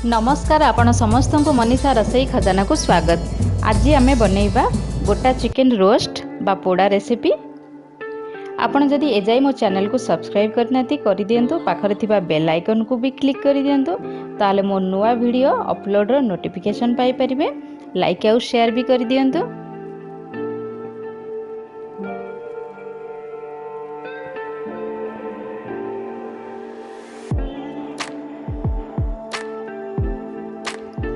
नमस्कार आपण समस्त को मनीषा रसोई खजाना को स्वागत। आज आमे बनैबा गोटा चिकेन रोस्ट बा पोड़ा रेसिपी। आपण जदि एजाई मो चैनल को सब्सक्राइब करनाती कर दियंतु, पाखरे थिबा बेल आइकन को भी क्लिक कर दियंतु, ताले मो नुआ वीडियो अपलोड रो नोटिफिकेशन पाई परिबे। लाइक आउ शेयर भी कर दियंतु।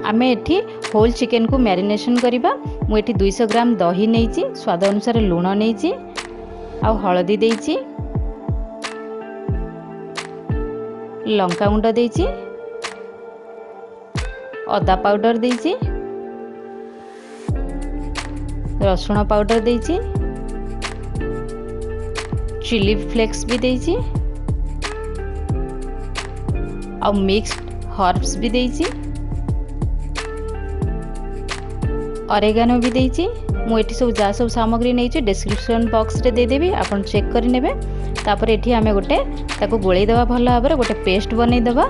आमे एठी होल चिकेन को मैरिनेशन करिबा। मु एठी 200 ग्राम दही नेइची, स्वाद अनुसार लूण नेइची, आ हळदी देइची, लंका गुंड देइची, अदा पाउडर देइची, रसुण पाउडर देइची, चिली फ्लेक्स भी देइची, आ मिक्स्ड हर्ब्स भी देइची, ऑरेगानो भी देइची। मु एठी सब जा सब सामग्री नेइची डिस्क्रिप्शन बॉक्स रे दे देबी, आपण चेक करि नेबे। तापर एठी आमे गोटे ताको गोळेई देबा, भल भाबरे गोटे पेस्ट बनै देबा।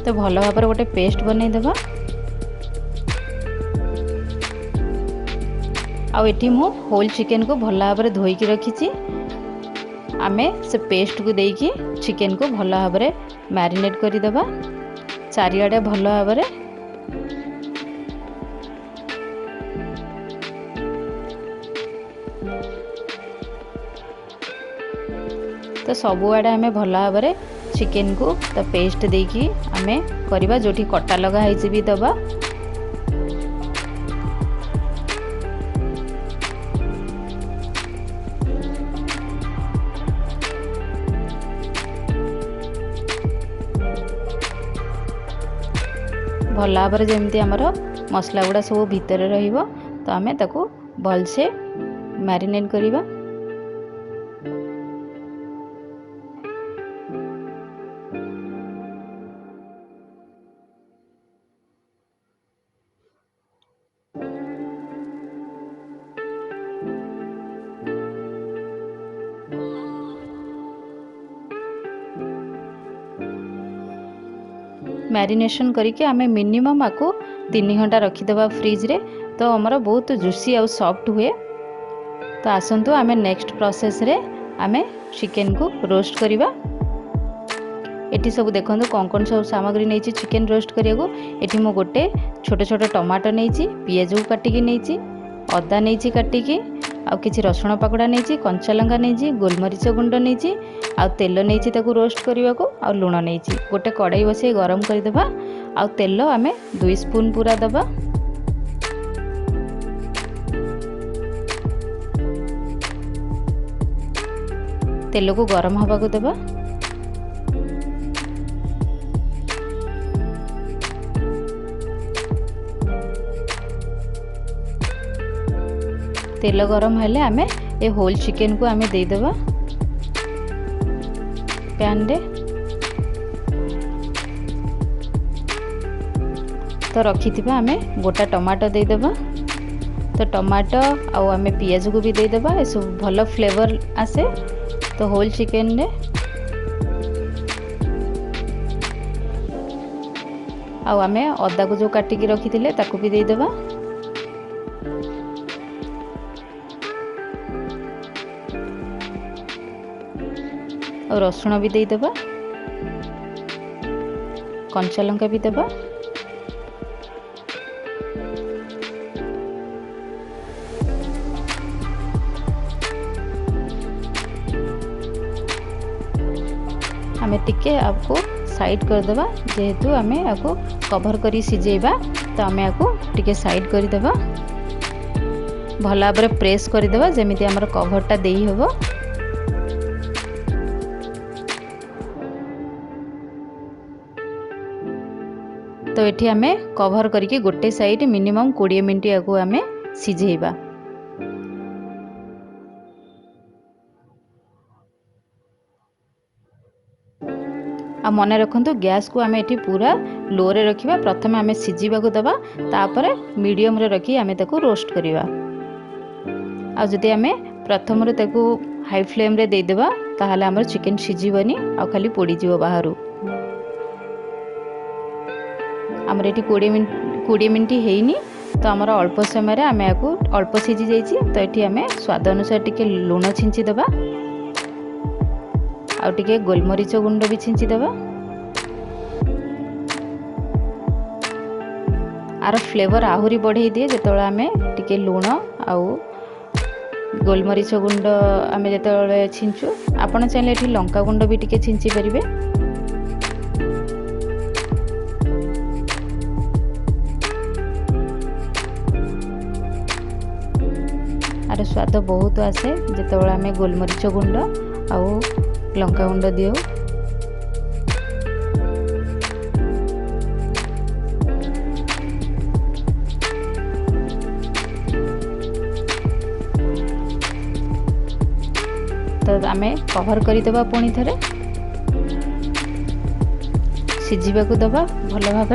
तो भल भाबरे गोटे पेस्ट बनै देबा। आ एठी मु होल चिकेन को भल भाबरे धोई की रखीची। आमे से पेस्ट को देकी चिकेन को भल भाबरे मैरिनेट करि देबा चारिआडे भल भाबरे। तो सबुआडे आमे भल भाबरे चिकेन को तो पेस्ट देकी आमे करबा, जोठी कटा लगा हेछि भी दबा। भल भाव जमी आमर मसला गुड़ा सब भितर रहिबो, तो आमे ताको भल से मैरिनेट करिबा। मैरिनेशन करके आमे मिनिमम आको 3 घंटा रखीदेबा फ्रिज रे, तो हमर बहुत जुसी और सॉफ्ट हुए। तो आसंतु आमे नेक्स्ट प्रोसेस रे आमे चिकेन को रोस्ट करिबा। एठी सब देखंतु कोन सब सामग्री नेछि चिकेन रोस्ट करियाको। एठी मो गोटे छोटे छोटे टमाटो नेछि, पियाज को काटी की नेछि, अदा नेछि काटी की, आ किछि रसुण पाकुड़ा नेछि, कंचा लंका नेछि, गोलमरीच गुंड नेछि, आ तेल नेछि ताको रोस्ट करिवा को, आ लूण नेछि। गोटे कड़ाई बसे गरम कर देबा, आ तेल आमे 2 स्पून पूरा दबा। तेल को गरम हवा को देबा। तेल गरम हेले आमे ए होल चिकेन को आमे दे देबा पैन रे। तो रखिथिबा आमे गोटा टमाटो दे देबा। तो टमाटो आ आमे पियाज को भी दे देबा, ए सब भलो फ्लेवर आसे तो होल चिकेन रे। आ आमे अदा को जो काटी की रखिथिले ताको भी दे देबा। और रसुण भी दे देबा, कंचा लंका भी देबा। आमे टिके आपको साइड कर देबा, जेहेतु आमे आपको कवर करी सिजेबा, तो आमे आपको टिके साइड कर देबा। भल भाबरे प्रेस कर देबा जेमिति हमर कवरटा देई हबो। तो एठी आमे कवर करके गोटे साइड मिनिमम 20 मिनिट आगु आमे सिझेबा। आ मन रखु गैस को आम ये पूरा लो रे रखिबा। प्रथम आम सिझीबा दबा तापर मीडियम रे रखी आम ताको रोस्ट करवा। आ जदि आम प्रथम हाई फ्लेम रे दे देबा ताहले हमर चिकन सिझीबनी आ खाली पोड़ी जीव बाहर। आमर ये 20 मिनट हेनी तो आमर अल्प समय आम या अल्प सिझी जाइए। तो ये आम स्वाद अनुसार टिके लुण छिंची दबा आउ टिके गोलमरीच गुंड भी छिंची दबा। आर फ्लेवर आहुरी बढ़े दिए जो आम टिके लुण आउ गोलमरीच गुंड आम जो छिंचु। आपण चाहिए ये लंका गुंड भी टिके छिंची पारिबे। आर स्वाद बहुत आसे जो आम गोलमरीच गुंड आउ लंका गुंड दियो। तो आम कवर करदेबा पुणी थे सिझीबा दबा भल भाव।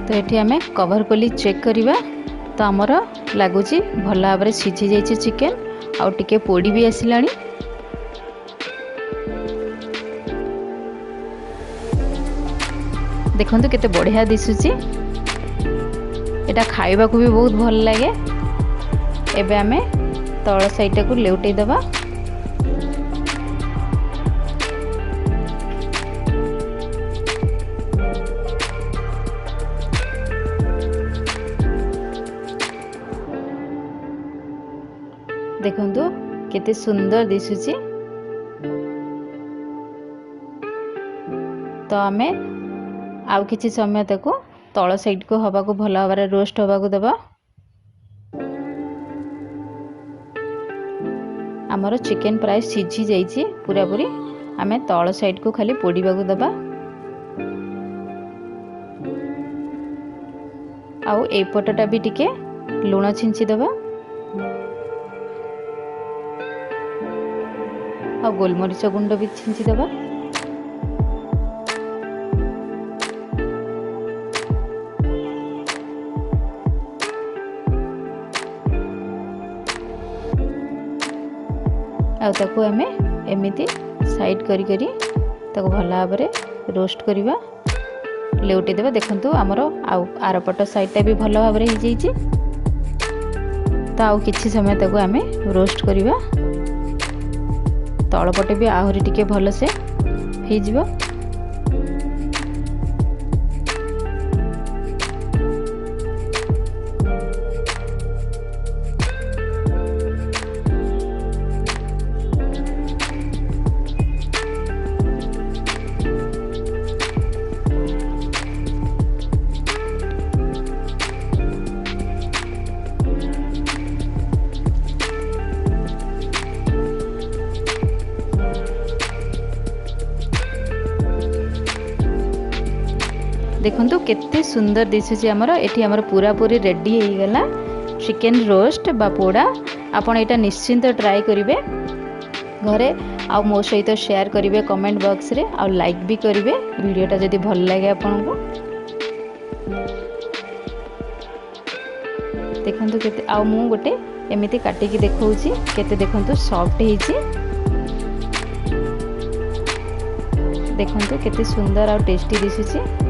तो ये आम कवर कली चेक करवा। तो आमर लगुच भल भाव सिझी जाइए चिकेन आउ टिके पोड़ी भी आसिलानी। देखंतु केते बढ़िया दिसुची। एटा खाइबा को भी बहुत भल लगे। एबे आमे तळ साइड को लेउटै दबा। देखंतु केते सुंदर दिसुची। तो आमे आउ किछि समय तक तळ साइड को हवा को भल भाव रोस्ट हवा को दबा। आमर चिकेन प्राय सिझी जाइए पूरा पूरी। आमे तळ साइड को खाली पोड़ीबा को दबा। आउ ए पटटा भी टिके लुण छिंची दबा आ गोलमरीच गुंड भी छिंची दबा। आ ताको आमे एमिति साइड करी करी ताको भल भाव रोस्ट करवा लेउटे देबा। देखंतु आमर आर पट साइडटा भी भल भाव हो जाइए। तो आउ किछि समय ताको आमे रोस्ट करवा। तळपटे भी आहुरी टिके भल से हो जिवो। देखंतु केते सुंदर दिसुची। आमर एठी आमर पूरा पूरी रेडी हो गला चिकेन रोस्ट बा पोड़ा। आपण एटा निश्चिंत ट्राई करिवे घरे आ मो सहित शेयर करिवे कमेंट बॉक्स रे आ लाइक भी करिवे वीडियोटा जदी भल लागे आपनको। देखंतु केते आ मु गोटे एमिति काटी की देखौची केते देखंतु सॉफ्ट हेची। देखंतु केते सुंदर आ टेस्टी दिसुची।